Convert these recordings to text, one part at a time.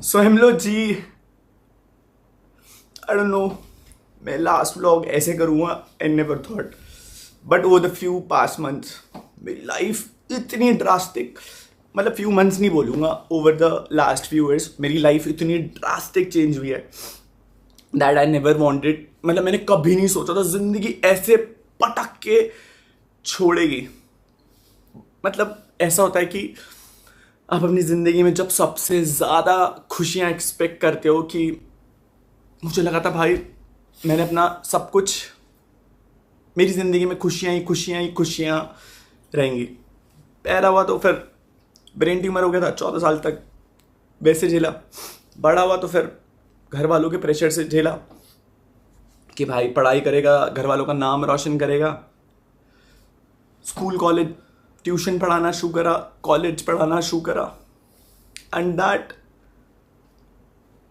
सो हेमलो जी, I don't know मैं लास्ट व्लॉग ऐसे करूँगा, I never thought, but over the few past months मेरी लाइफ इतनी ड्रास्टिक, मतलब फ्यू मंथ्स नहीं बोलूँगा, over the last few years मेरी लाइफ इतनी ड्रास्टिक चेंज हुई है दैट आई नेवर वांटेड। मतलब मैंने कभी नहीं सोचा था ज़िंदगी ऐसे पटक के छोड़ेगी। मतलब ऐसा होता है कि आप अपनी ज़िंदगी में जब सबसे ज़्यादा खुशियाँ एक्सपेक्ट करते हो, कि मुझे लगा था भाई मैंने अपना सब कुछ, मेरी ज़िंदगी में खुशियाँ ही खुशियाँ ही खुशियाँ रहेंगी। पैदा हुआ तो फिर ब्रेन ट्यूमर हो गया था, 14 साल तक वैसे झेला। बड़ा हुआ तो फिर घर वालों के प्रेशर से झेला कि भाई पढ़ाई करेगा, घर वालों का नाम रोशन करेगा। स्कूल कॉलेज ट्यूशन पढ़ाना शुरू करा, कॉलेज पढ़ाना शुरू करा, एंड दैट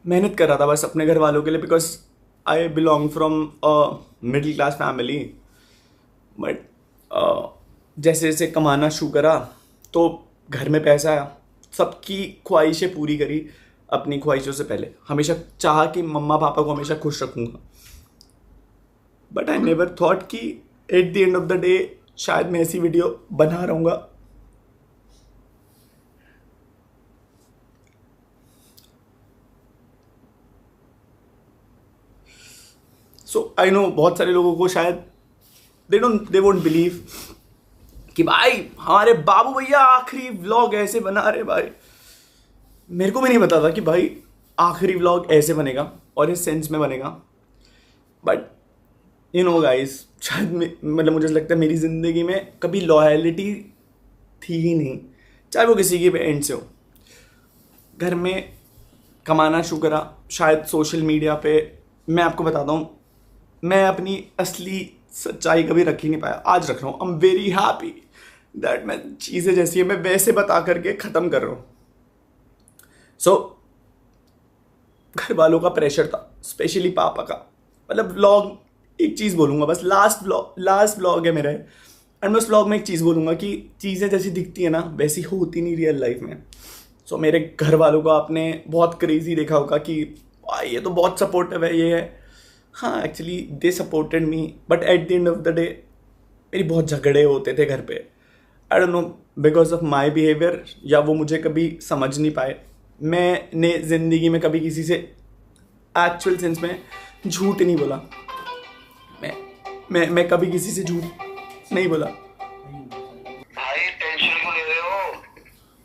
मेहनत कर रहा था बस अपने घर वालों के लिए, because I belong from a middle class family. But जैसे जैसे कमाना शुरू करा तो घर में पैसा आया, सबकी ख्वाहिशें पूरी करी, अपनी ख्वाहिशों से पहले हमेशा चाहा कि मम्मा पापा को हमेशा खुश रखूँगा। बट आई नेवर थॉट कि at the end of the day शायद मैं ऐसी वीडियो बना रहूँगा। सो आई नो बहुत सारे लोगों को शायद दे वोंट बिलीव कि भाई हमारे बाबू भैया आखिरी व्लॉग ऐसे बना रहे। भाई मेरे को भी नहीं पता था कि भाई आखिरी व्लॉग ऐसे बनेगा और इस सेंस में बनेगा। बट यू नो गाइस, शायद मतलब मुझे लगता है मेरी ज़िंदगी में कभी लॉयलिटी थी ही नहीं, चाहे वो किसी की भी एंड से हो। घर में कमाना शुरू करा, शायद सोशल मीडिया पे मैं आपको बताता हूँ, मैं अपनी असली सच्चाई कभी रख ही नहीं पाया, आज रख रहा हूँ। I am very happy that मैं चीज़ें जैसी है मैं वैसे बता करके ख़त्म कर रहा हूँ। सो घर वालों का प्रेशर था, स्पेशली पापा का। मतलब व्लॉग एक चीज़ बोलूँगा बस, लास्ट व्लॉग है मेरा, एंड मैं उस व्लॉग में एक चीज़ बोलूँगा कि चीज़ें जैसी दिखती है ना वैसी होती नहीं रियल लाइफ में। सो मेरे घर वालों को आपने बहुत क्रेजी देखा होगा कि ये तो बहुत सपोर्टिव है, ये है। हाँ, actually they supported me, but at the end of the day मेरी बहुत झगड़े होते थे घर पे। आई don't no because of my behaviour, या वो मुझे कभी समझ नहीं पाए। मैंने ज़िंदगी में कभी किसी से एक्चुअल सेंस में झूठ नहीं बोला। मैं कभी किसी से झूठ नहीं बोला। भाई टेंशन क्यों ले रहे हो?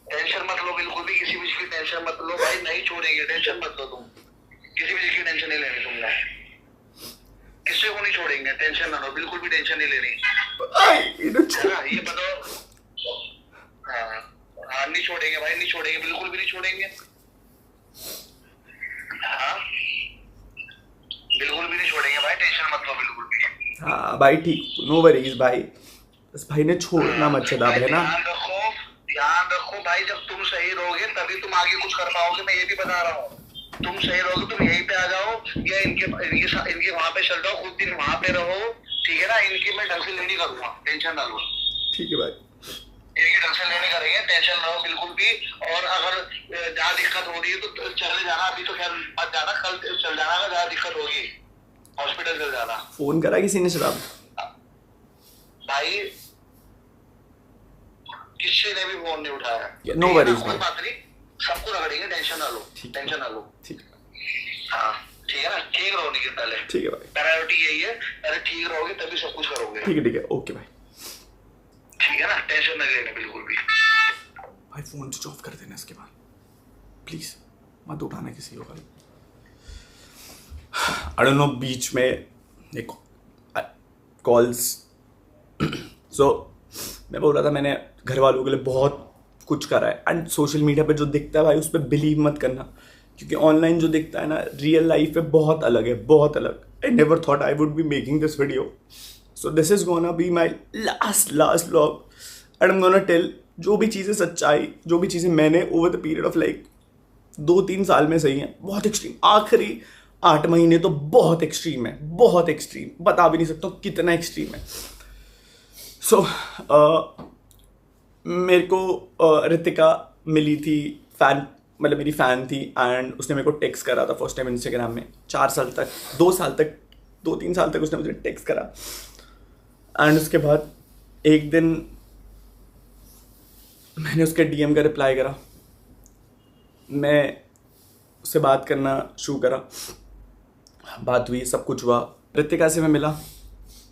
टेंशन मत लो, बिल्कुल भी किसी भी चीज की टेंशन मत लो भाई, नहीं छोड़ेंगे, टेंशन मत लो तुम, किसी भी चीज की टेंशन नहीं लेनी तुमने, किसी को नहीं छोड़ेंगे, टेंशन ना लो, बिल्कुल भी टेंशन नहीं लेनी है ना, ये बताओ। हाँ नहीं छोड़ेंगे भाई, नहीं छोड़ेंगे, बिल्कुल भी नहीं छोड़ेंगे। हाँ बिल्कुल भी नहीं छोड़ेंगे भाई, टेंशन मत लो बिल्कुल भी। हाँ भाई ठीक, नो वरीज भाई, बस भाई ने छोड़ना मत चला है ना। ध्यान रखो भाई, जब तुम सही रहोगे तभी तुम आगे कुछ कर पाओगे, मैं ये भी बता रहा हूँ। तुम सही रहोगे, तुम यहीं पे आ जाओ या इनके वहां पे चल जाओ, खुद दिन वहां पे रहो, ठीक है ना। इनकी मैं ढंग से लेनी करूंगा, टेंशन ना लो। ठीक है भाई, इनकी ढंग से लेनी करेंगे, टेंशन ना लो बिल्कुल भी। और अगर ज्यादा दिक्कत हो रही है तो चले जाना, अभी तो खैर मत जाना, कल चल जाना, अगर ज्यादा दिक्कत होगी हॉस्पिटल चल जाना। फोन करा किसी ने शराब? भाई किसी ने भी फोन नहीं उठाया। नो वरीज कोई बात नहीं, सबको रगड़ेंगे, टेंशन ना लो, टेंशन ना लो। ठीक हाँ ठीक है ना, ठीक रहो निखिल, पहले ठीक है भाई, प्रायोरिटी यही है, पहले ठीक रहोगे तभी सब कुछ करोगे। ठीक है ओके भाई, ठीक है ना, टेंशन नहीं लेना बिल्कुल भी। भाई फोन स्विच ऑफ कर देना इसके बाद, प्लीज मत उठाना किसी को भाई। आई डोंट नो, बीच में एक कॉल्स सो मैं बोल रहा था मैंने घर वालों के लिए बहुत कुछ करा है, एंड सोशल मीडिया पे जो दिखता है भाई उस पर बिलीव मत करना, क्योंकि ऑनलाइन जो दिखता है ना रियल लाइफ में बहुत अलग है, बहुत अलग। I never thought I would be making this video, so this is gonna be my last vlog, and I am gonna tell जो भी चीज़ें सच्चाई, जो भी चीज़ें मैंने over the period of like 2-3 साल में सही हैं, बहुत एक्सट्रीम, आखिरी 8 महीने तो बहुत एक्सट्रीम है, बहुत एक्सट्रीम, बता भी नहीं सकता कितना एक्सट्रीम है। सो मेरे को रितिका मिली थी फैन मतलब मेरी फ़ैन थी एंड उसने मेरे को टेक्स्ट करा था फर्स्ट टाइम इंस्टाग्राम में 4 साल तक 2-3 साल तक उसने मुझे टेक्स्ट करा। एंड उसके बाद एक दिन मैंने उसके डीएम का रिप्लाई करा, मैं उससे बात करना शुरू करा, बात हुई, सब कुछ हुआ। रितिका से मैं मिला,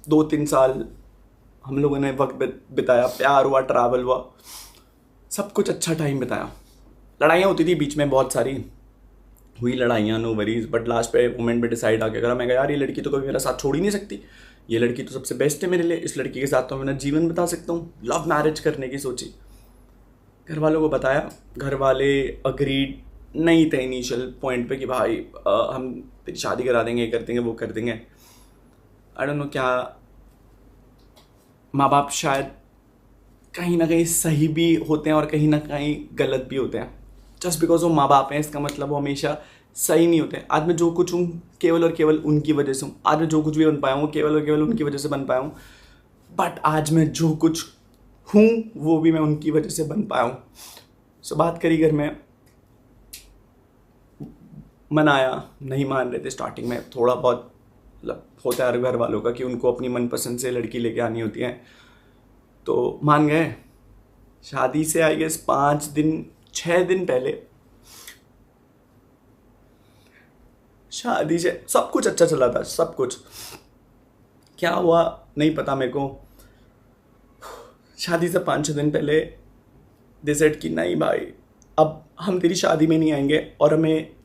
2-3 साल हम लोगों ने वक्त बिताया, प्यार हुआ, ट्रैवल हुआ, सब कुछ अच्छा टाइम बिताया। लड़ाइयाँ होती थी बीच में, बहुत सारी हुई लड़ाइयाँ, नो वरीज, बट लास्ट पे मोमेंट पे डिसाइड आके करा, मैं कहा यार ये लड़की तो कभी मेरा साथ छोड़ ही नहीं सकती, ये लड़की तो सबसे बेस्ट है मेरे लिए, इस लड़की के साथ तो मैं अपना जीवन बिता सकता हूँ। लव मैरिज करने की सोची, घर वालों को बताया, घर वाले अग्रीड नहीं थे इनिशियल पॉइंट पे कि भाई हम तेरी शादी करा देंगे, ये कर देंगे, वो कर देंगे। आई डोंट नो क्या, माँ बाप शायद कहीं ना कहीं सही भी होते हैं और कहीं ना कहीं गलत भी होते हैं। जस्ट बिकॉज वो माँ बाप हैं इसका मतलब वो हमेशा सही नहीं होते। आज मैं जो कुछ हूँ केवल और केवल उनकी वजह से हूँ, आज मैं जो कुछ भी बन पाया हूँ केवल और केवल उनकी वजह से बन पाया हूँ। बट आज मैं जो कुछ हूँ वो भी मैं उनकी वजह से बन पाया हूँ। सो बात करी घर में, मनाया, नहीं मान रहे थे स्टार्टिंग में, थोड़ा बहुत मतलब होता है घर वालों का कि उनको अपनी मनपसंद से लड़की लेके आनी होती है, तो मान गए। शादी से आई गेस 6 दिन पहले, शादी से सब कुछ अच्छा चला था, सब कुछ। क्या हुआ नहीं पता मेरे को। शादी से 5-6 दिन पहले दे सेड कि नहीं भाई अब हम तेरी शादी में नहीं आएंगे और हमें